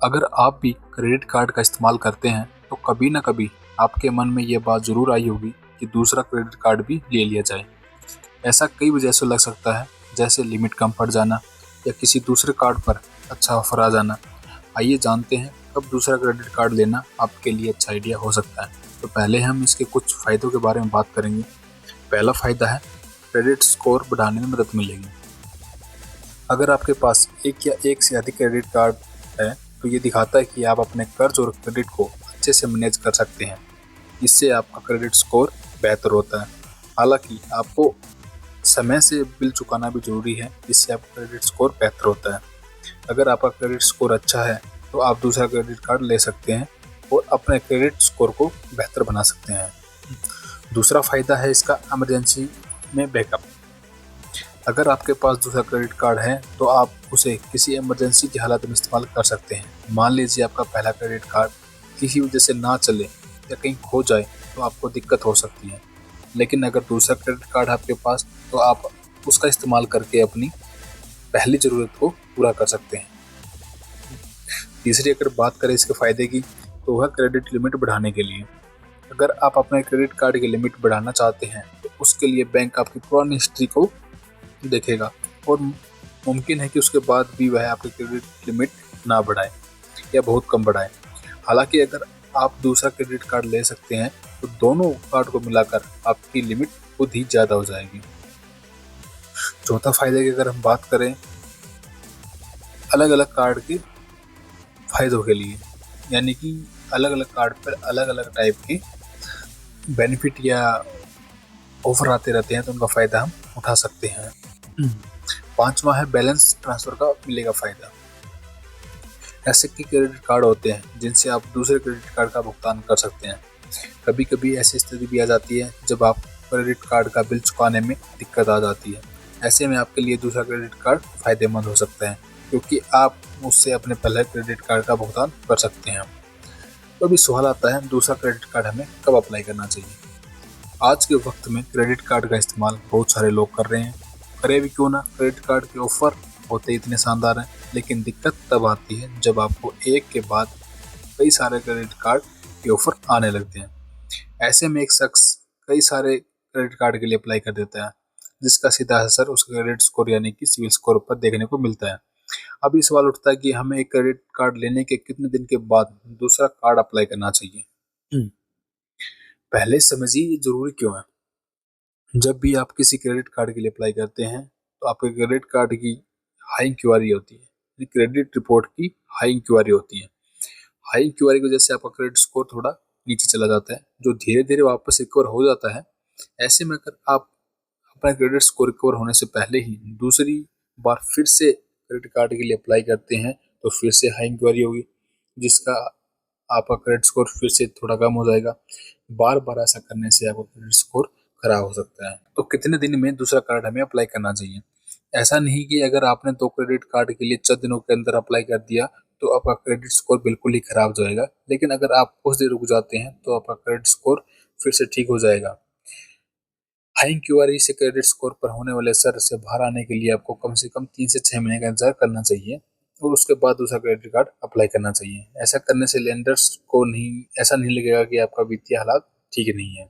अगर आप भी क्रेडिट कार्ड का इस्तेमाल करते हैं तो कभी ना कभी आपके मन में ये बात ज़रूर आई होगी कि दूसरा क्रेडिट कार्ड भी ले लिया जाए। ऐसा कई वजह से लग सकता है, जैसे लिमिट कम पड़ जाना या किसी दूसरे कार्ड पर अच्छा ऑफर आ जाना। आइए जानते हैं कब दूसरा क्रेडिट कार्ड लेना आपके लिए अच्छा आइडिया हो सकता है। तो पहले हम इसके कुछ फ़ायदों के बारे में बात करेंगे। पहला फ़ायदा है, क्रेडिट स्कोर बढ़ाने में मदद मिलेगी। अगर आपके पास एक या एक से अधिक क्रेडिट कार्ड है तो ये दिखाता है कि आप अपने कर्ज और क्रेडिट को अच्छे से मैनेज कर सकते हैं। इससे आपका क्रेडिट स्कोर बेहतर होता है। हालांकि आपको समय से बिल चुकाना भी जरूरी है, जिससे आपका क्रेडिट स्कोर बेहतर होता है। अगर आपका क्रेडिट स्कोर अच्छा है तो आप दूसरा क्रेडिट कार्ड ले सकते हैं और अपने क्रेडिट स्कोर को बेहतर बना सकते हैं। दूसरा फायदा है इसका, इमरजेंसी में बैकअप। अगर आपके पास दूसरा क्रेडिट कार्ड है तो आप उसे किसी इमरजेंसी की हालत में इस्तेमाल कर सकते हैं। मान लीजिए आपका पहला क्रेडिट कार्ड किसी वजह से ना चले या कहीं खो जाए तो आपको दिक्कत हो सकती है। लेकिन अगर दूसरा क्रेडिट कार्ड आपके पास तो आप उसका इस्तेमाल करके अपनी पहली ज़रूरत को पूरा कर सकते हैं। तीसरी अगर बात करें इसके फ़ायदे की, तो वह क्रेडिट लिमिट बढ़ाने के लिए। अगर आप अपने क्रेडिट कार्ड की लिमिट बढ़ाना चाहते हैं तो उसके लिए बैंक आपकी पुरानी हिस्ट्री को देखेगा और मुमकिन है कि उसके बाद भी वह आपकी क्रेडिट लिमिट ना बढ़ाए या बहुत कम बढ़ाए। हालांकि अगर आप दूसरा क्रेडिट कार्ड ले सकते हैं तो दोनों कार्ड को मिलाकर आपकी लिमिट खुद ही ज़्यादा हो जाएगी। चौथा फायदे की अगर हम बात करें, अलग अलग कार्ड के फायदों के लिए, यानी कि अलग अलग कार्ड पर अलग अलग टाइप के बेनिफिट या ऑफर आते रहते हैं तो उनका फ़ायदा हम उठा सकते हैं। पांचवा है, बैलेंस ट्रांसफ़र का मिलेगा फ़ायदा। ऐसे कई क्रेडिट कार्ड होते हैं जिनसे आप दूसरे क्रेडिट कार्ड का भुगतान कर सकते हैं। कभी कभी ऐसी स्थिति भी आ जाती है जब आप क्रेडिट कार्ड का बिल चुकाने में दिक्कत आ जाती है। ऐसे में आपके लिए दूसरा क्रेडिट कार्ड फ़ायदेमंद हो सकता है, क्योंकि आप उससे अपने पहले क्रेडिट कार्ड का भुगतान कर सकते हैं। तो अभी सवाल आता है, दूसरा क्रेडिट कार्ड हमें कब अप्लाई करना चाहिए। आज के वक्त में क्रेडिट कार्ड का इस्तेमाल बहुत सारे लोग कर रहे हैं। करे भी क्यों ना, क्रेडिट कार्ड के ऑफर होते इतने शानदार हैं, लेकिन दिक्कत तब आती है जब आपको एक के बाद कई सारे क्रेडिट कार्ड के ऑफर आने लगते हैं। ऐसे में एक शख्स कई सारे क्रेडिट कार्ड के लिए अप्लाई कर देता है, जिसका सीधा असर उसके क्रेडिट स्कोर यानी कि सिविल स्कोर पर देखने को मिलता है। अब ये सवाल उठता है कि हमें एक क्रेडिट कार्ड लेने के कितने दिन के बाद दूसरा कार्ड अप्लाई करना चाहिए। पहले समझिए ये जरूरी क्यों है। जब भी आप किसी क्रेडिट कार्ड के लिए अप्लाई करते हैं तो आपके क्रेडिट कार्ड की हाई इंक्वायरी होती है, क्रेडिट रिपोर्ट की हाई इंक्वायरी होती है। हाई इंक्वायरी की वजह से आपका क्रेडिट स्कोर थोड़ा नीचे चला जाता है, जो धीरे धीरे वापस रिकवर हो जाता है। ऐसे में अगर आप अपना क्रेडिट स्कोर रिकवर होने से पहले ही दूसरी बार फिर से क्रेडिट कार्ड के लिए अप्लाई करते हैं तो फिर से हाई इंक्वायरी होगी, जिसका आपका क्रेडिट स्कोर फिर से थोड़ा कम हो जाएगा। बार बार ऐसा करने से आपका क्रेडिट स्कोर खराब हो सकता है। तो कितने दिन में दूसरा कार्ड हमें अप्लाई करना चाहिए? ऐसा नहीं कि अगर आपने 2 क्रेडिट कार्ड के लिए चंद दिनों के अंदर अप्लाई कर दिया तो आपका क्रेडिट स्कोर बिल्कुल ही खराब हो जाएगा। लेकिन अगर आप कुछ देर रुक जाते हैं तो आपका क्रेडिट स्कोर फिर से ठीक हो जाएगा। हाई इंक्वायरी से क्रेडिट स्कोर पर होने वाले असर से बाहर आने के लिए आपको कम से कम 3 से 6 महीने का इंतजार करना चाहिए और उसके बाद दूसरा क्रेडिट कार्ड अप्लाई करना चाहिए। ऐसा करने से लेंडर्स को नहीं ऐसा नहीं लगेगा कि आपका वित्तीय हालात ठीक नहीं है।